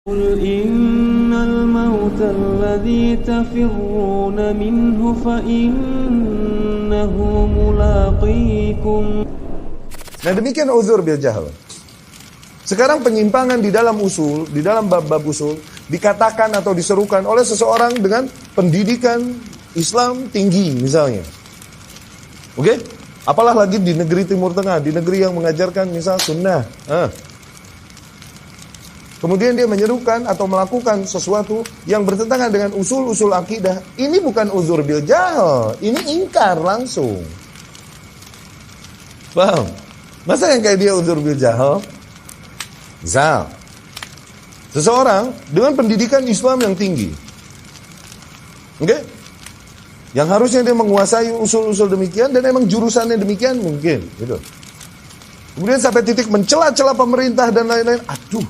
قل إن الموت الذي تفرون منه فإنه ملاقيكم. Nah demikian uzur bil jahl. Sekarang penyimpangan di dalam usul, di dalam bab-bab usul, dikatakan atau diserukan oleh seseorang dengan pendidikan Islam tinggi misalnya. Oke? Apalah lagi di negeri Timur Tengah, di negeri yang mengajarkan misal sunnah. Kemudian dia menyerukan atau melakukan sesuatu yang bertentangan dengan usul-usul akidah. Ini bukan uzur bil jahl, ini ingkar langsung. Paham? Masa yang kayak dia uzur bil jahl? Misal, seseorang dengan pendidikan Islam yang tinggi. Oke? Yang harusnya dia menguasai usul-usul demikian dan emang jurusannya demikian mungkin, gitu. Kemudian sampai titik mencela-cela pemerintah dan lain-lain. Aduh.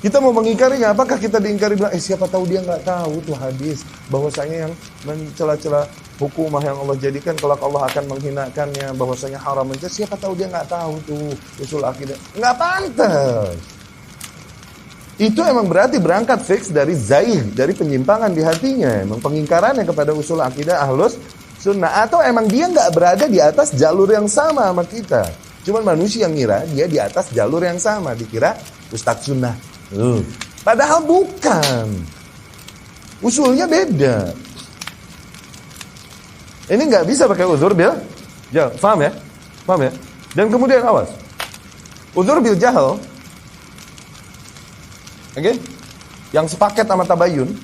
Kita mau mengingkarinya, apakah kita diingkari bilang, siapa tahu dia nggak tahu tuh hadis bahwasanya yang mencela-cela hukumah yang Allah jadikan kalau Allah akan menghinakannya, bahwasanya haram mencela, siapa tahu dia nggak tahu tuh usul akidah. Nggak pantas. Itu emang berarti berangkat fix dari zaih, dari penyimpangan di hatinya, emang pengingkarannya kepada usul akidah ahlus sunnah, atau emang dia nggak berada di atas jalur yang sama sama kita. Cuman manusia yang ngira dia di atas jalur yang sama, dikira ustadz sunnah. Padahal bukan. Usulnya beda. Ini nggak bisa pakai uzur bil jahl. Paham ya? Paham ya? Dan kemudian awas. Uzur bil jahl. Oke? Yang sepaket sama tabayun.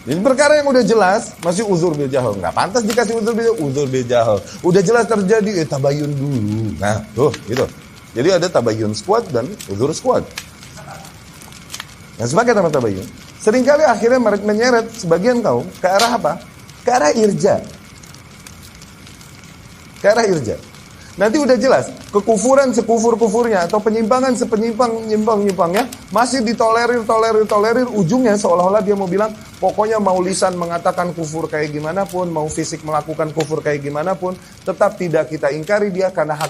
Ini perkara yang udah jelas masih uzur bil jahl. Nggak pantas dikasih uzur bil jahl. Udah jelas terjadi tabayun dulu. Nah, tuh gitu. Jadi ada tabayun squad dan uzur squad. Yang sepaket sama tabayun. Seringkali akhirnya menyeret sebagian kaum ke arah apa? Ke arah irja. Ke arah irja. Nanti udah jelas, kekufuran sekufur-kufurnya atau penyimpangan sepenyimpang-nyimpangnya masih ditolerir, ujungnya seolah-olah dia mau bilang, pokoknya mau lisan mengatakan kufur kayak gimana pun, mau fisik melakukan kufur kayak gimana pun, tetap tidak kita ingkari dia karena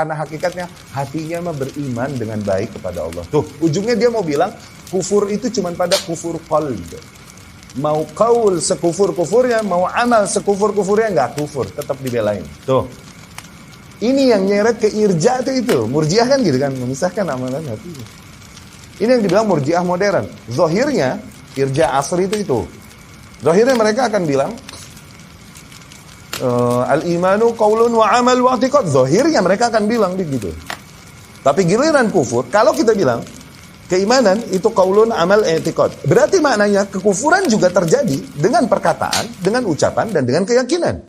hakikatnya hatinya mah beriman dengan baik kepada Allah. Tuh, ujungnya dia mau bilang, kufur itu cuma pada kufur qalb. Mau kaul sekufur-kufurnya, mau amal sekufur-kufurnya, nggak kufur, tetap dibelain. Tuh. Ini yang nyeret ke irja itu. Murjiah kan gitu kan, memisahkan amalan hati. Ini yang dibilang murjiah modern. Zahirnya, irja asri itu. Zahirnya mereka akan bilang, al-imanu qaulun wa amal wa i'tiqad. Zahirnya mereka akan bilang begitu. Tapi giliran kufur, kalau kita bilang, keimanan itu qaulun amal i'tiqad. Berarti maknanya kekufuran juga terjadi dengan perkataan, dengan ucapan, dan dengan keyakinan.